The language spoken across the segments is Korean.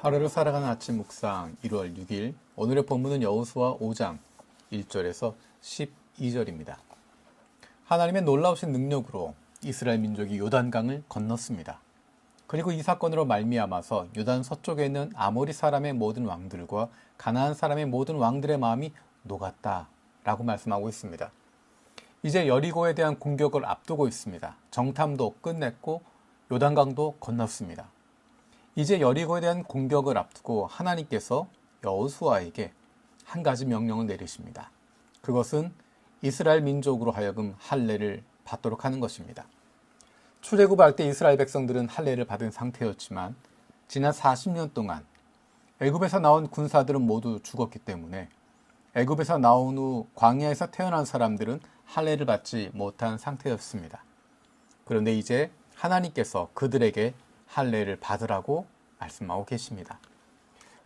하루를 살아가는 아침 묵상 1월 6일 오늘의 본문은 여호수아 5장 1절에서 12절입니다. 하나님의 놀라우신 능력으로 이스라엘 민족이 요단강을 건넜습니다. 그리고 이 사건으로 말미암아서 요단 서쪽에 있는 아모리 사람의 모든 왕들과 가나안 사람의 모든 왕들의 마음이 녹았다라고 말씀하고 있습니다. 이제 여리고에 대한 공격을 앞두고 있습니다. 정탐도 끝냈고 요단강도 건넜습니다. 이제 여리고에 대한 공격을 앞두고 하나님께서 여호수아에게 한 가지 명령을 내리십니다. 그것은 이스라엘 민족으로 하여금 할례를 받도록 하는 것입니다. 출애굽할 때 이스라엘 백성들은 할례를 받은 상태였지만 지난 40년 동안 애굽에서 나온 군사들은 모두 죽었기 때문에 애굽에서 나온 후 광야에서 태어난 사람들은 할례를 받지 못한 상태였습니다. 그런데 이제 하나님께서 그들에게 할례를 받으라고 말씀하고 계십니다.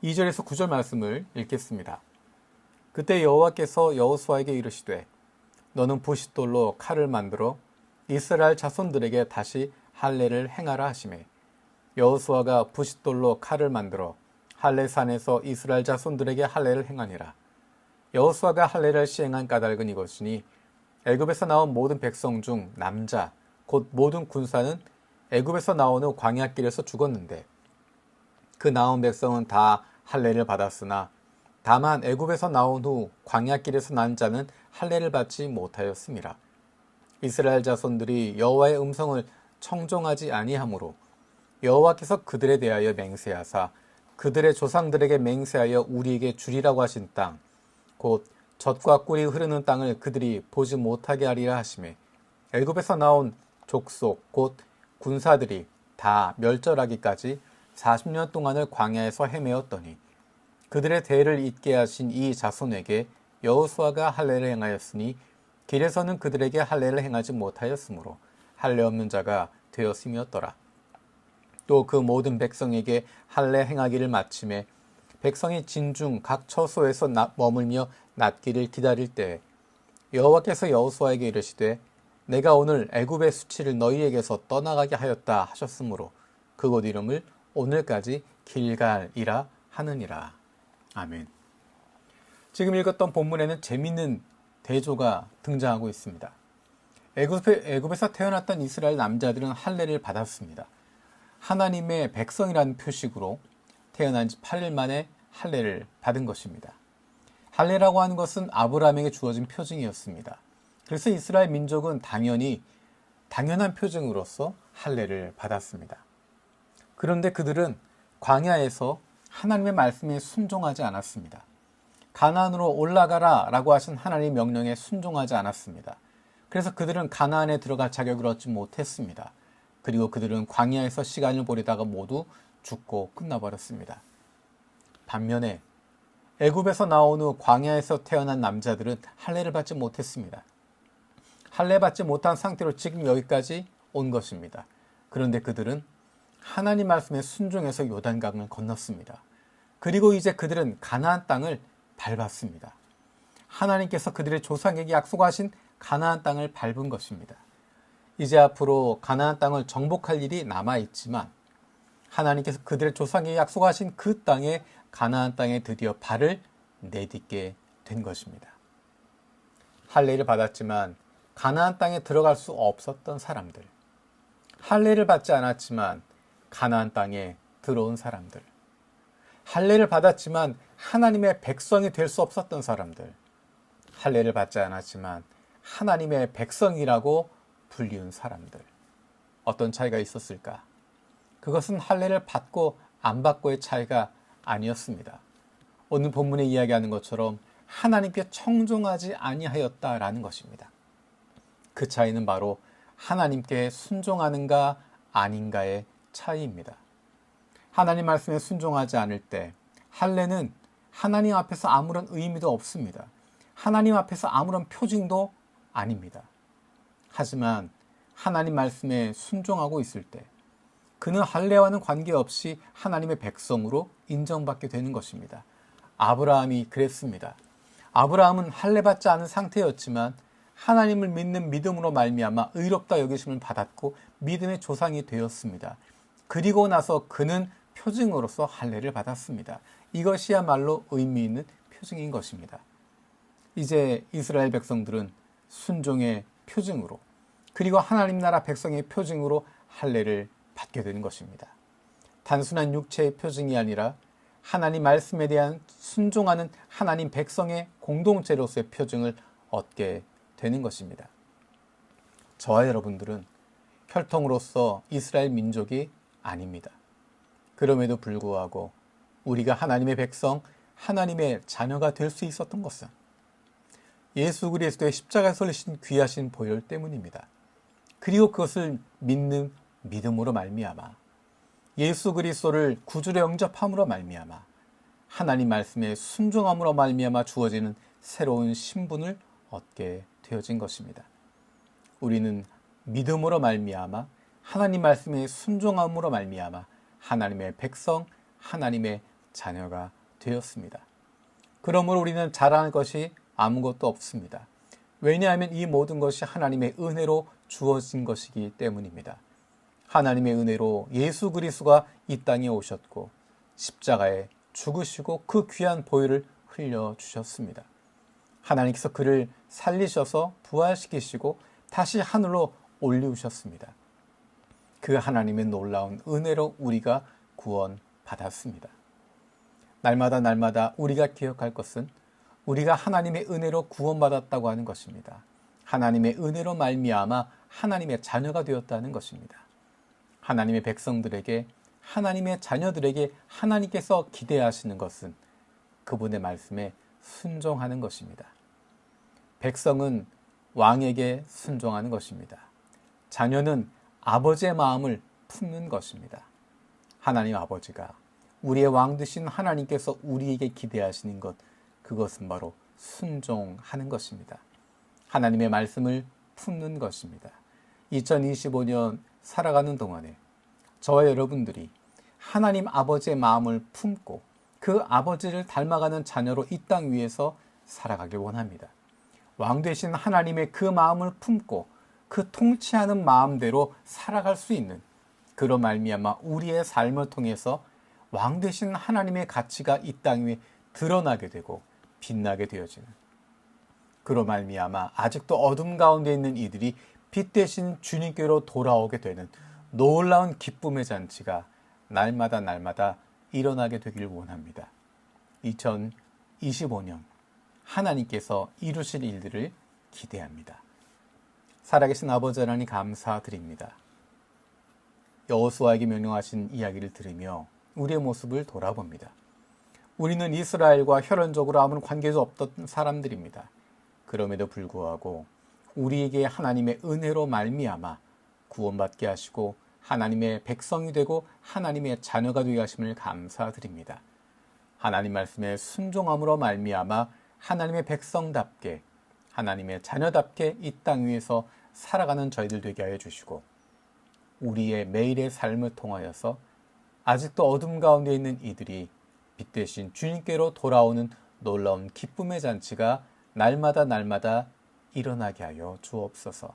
2절에서 9절 말씀을 읽겠습니다. 그때 여호와께서 여호수아에게 이르시되 너는 부싯돌로 칼을 만들어 이스라엘 자손들에게 다시 할례를 행하라 하시매 여호수아가 부싯돌로 칼을 만들어 할례산에서 이스라엘 자손들에게 할례를 행하니라. 여호수아가 할례를 시행한 까닭은 이것이니 애굽에서 나온 모든 백성 중 남자 곧 모든 군사는 애굽에서 나온 후 광야길에서 죽었는데 그 나온 백성은 다 할례를 받았으나 다만 애굽에서 나온 후 광야길에서 난 자는 할례를 받지 못하였음이라. 이스라엘 자손들이 여호와의 음성을 청종하지 아니하므로 여호와께서 그들에 대하여 맹세하사 그들의 조상들에게 맹세하여 우리에게 주리라고 하신 땅 곧 젖과 꿀이 흐르는 땅을 그들이 보지 못하게 하리라 하시매 애굽에서 나온 족속 곧 군사들이 다 멸절하기까지 40년 동안을 광야에서 헤매었더니 그들의 대를 잇게 하신 이 자손에게 여호수아가 할례를 행하였으니 길에서는 그들에게 할례를 행하지 못하였으므로 할례 없는 자가 되었음이었더라. 또 그 모든 백성에게 할례 행하기를 마침에 백성이 진중 각 처소에서 머물며 낫기를 기다릴 때 여호와께서 여호수아에게 이르시되 내가 오늘 애굽의 수치를 너희에게서 떠나가게 하였다 하셨으므로 그곳 이름을 오늘까지 길갈이라 하느니라. 아멘. 지금 읽었던 본문에는 재미있는 대조가 등장하고 있습니다. 애굽에서 태어났던 이스라엘 남자들은 할례를 받았습니다. 하나님의 백성이라는 표식으로 태어난 지 8일 만에 할례를 받은 것입니다. 할례라고 하는 것은 아브라함에게 주어진 표징이었습니다. 그래서 이스라엘 민족은 당연한 표징으로서 할례를 받았습니다. 그런데 그들은 광야에서 하나님의 말씀에 순종하지 않았습니다. 가나안으로 올라가라 라고 하신 하나님의 명령에 순종하지 않았습니다. 그래서 그들은 가나안에 들어갈 자격을 얻지 못했습니다. 그리고 그들은 광야에서 시간을 보내다가 모두 죽고 끝나버렸습니다. 반면에 애굽에서 나온 후 광야에서 태어난 남자들은 할례를 받지 못했습니다. 할례 받지 못한 상태로 지금 여기까지 온 것입니다. 그런데 그들은 하나님 말씀에 순종해서 요단강을 건넜습니다. 그리고 이제 그들은 가나안 땅을 밟았습니다. 하나님께서 그들의 조상에게 약속하신 가나안 땅을 밟은 것입니다. 이제 앞으로 가나안 땅을 정복할 일이 남아있지만 하나님께서 그들의 조상에게 약속하신 그 땅에 가나안 땅에 드디어 발을 내딛게 된 것입니다. 할례를 받았지만 가나안 땅에 들어갈 수 없었던 사람들, 할례를 받지 않았지만 가나안 땅에 들어온 사람들, 할례를 받았지만 하나님의 백성이 될 수 없었던 사람들, 할례를 받지 않았지만 하나님의 백성이라고 불리운 사람들, 어떤 차이가 있었을까? 그것은 할례를 받고 안 받고의 차이가 아니었습니다. 오늘 본문에 이야기하는 것처럼 하나님께 청종하지 아니하였다라는 것입니다. 그 차이는 바로 하나님께 순종하는가 아닌가의 차이입니다. 하나님 말씀에 순종하지 않을 때 할례는 하나님 앞에서 아무런 의미도 없습니다. 하나님 앞에서 아무런 표징도 아닙니다. 하지만 하나님 말씀에 순종하고 있을 때 그는 할례와는 관계없이 하나님의 백성으로 인정받게 되는 것입니다. 아브라함이 그랬습니다. 아브라함은 할례 받지 않은 상태였지만 하나님을 믿는 믿음으로 말미암아 의롭다 여기심을 받았고 믿음의 조상이 되었습니다. 그리고 나서 그는 표징으로서 할례를 받았습니다. 이것이야말로 의미 있는 표징인 것입니다. 이제 이스라엘 백성들은 순종의 표징으로 그리고 하나님 나라 백성의 표징으로 할례를 받게 되는 것입니다. 단순한 육체의 표징이 아니라 하나님 말씀에 대한 순종하는 하나님 백성의 공동체로서의 표징을 얻게 되는 것입니다. 저와 여러분들은 혈통으로서 이스라엘 민족이 아닙니다. 그럼에도 불구하고 우리가 하나님의 백성, 하나님의 자녀가 될 수 있었던 것은 예수 그리스도의 십자가에서 흘리신 귀하신 보혈 때문입니다. 그리고 그것을 믿는 믿음으로 말미암아 예수 그리스도를 구주로 영접함으로 말미암아 하나님 말씀에 순종함으로 말미암아 주어지는 새로운 신분을 얻게 되어진 것입니다. 우리는 믿음으로 말미암아 하나님 말씀에 순종함으로 말미암아 하나님의 백성, 하나님의 자녀가 되었습니다. 그러므로 우리는 자랑할 것이 아무것도 없습니다. 왜냐하면 이 모든 것이 하나님의 은혜로 주어진 것이기 때문입니다. 하나님의 은혜로 예수 그리스도가 이 땅에 오셨고 십자가에 죽으시고 그 귀한 보혈을 흘려주셨습니다. 하나님께서 그를 살리셔서 부활시키시고 다시 하늘로 올리우셨습니다. 그 하나님의 놀라운 은혜로 우리가 구원받았습니다. 날마다 우리가 기억할 것은 우리가 하나님의 은혜로 구원받았다고 하는 것입니다. 하나님의 은혜로 말미암아 하나님의 자녀가 되었다는 것입니다. 하나님의 백성들에게, 하나님의 자녀들에게 하나님께서 기대하시는 것은 그분의 말씀에 순종하는 것입니다. 백성은 왕에게 순종하는 것입니다. 자녀는 아버지의 마음을 품는 것입니다. 하나님 아버지가 우리의 왕 되신 하나님께서 우리에게 기대하시는 것, 그것은 바로 순종하는 것입니다. 하나님의 말씀을 품는 것입니다. 2025년 살아가는 동안에 저와 여러분들이 하나님 아버지의 마음을 품고 그 아버지를 닮아가는 자녀로 이 땅 위에서 살아가길 원합니다. 왕 되신 하나님의 그 마음을 품고 그 통치하는 마음대로 살아갈 수 있는 그런 말미암아 우리의 삶을 통해서 왕 되신 하나님의 가치가 이 땅 위에 드러나게 되고 빛나게 되어지는 그런 말미암아 아직도 어둠 가운데 있는 이들이 빛 대신 주님께로 돌아오게 되는 놀라운 기쁨의 잔치가 날마다 일어나게 되길 원합니다. 2025년 하나님께서 이루실 일들을 기대합니다. 살아계신 아버지 하나님 감사드립니다. 여호수아에게 명령하신 이야기를 들으며 우리의 모습을 돌아봅니다. 우리는 이스라엘과 혈연적으로 아무런 관계도 없던 사람들입니다. 그럼에도 불구하고 우리에게 하나님의 은혜로 말미암아 구원받게 하시고 하나님의 백성이 되고 하나님의 자녀가 되게 하심을 감사드립니다. 하나님 말씀에 순종함으로 말미암아 하나님의 백성답게 하나님의 자녀답게 이 땅 위에서 살아가는 저희들 되게 하여 주시고 우리의 매일의 삶을 통하여서 아직도 어둠 가운데 있는 이들이 빛 대신 주님께로 돌아오는 놀라운 기쁨의 잔치가 날마다 일어나게 하여 주옵소서.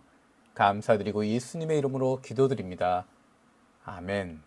감사드리고 예수님의 이름으로 기도드립니다. 아멘.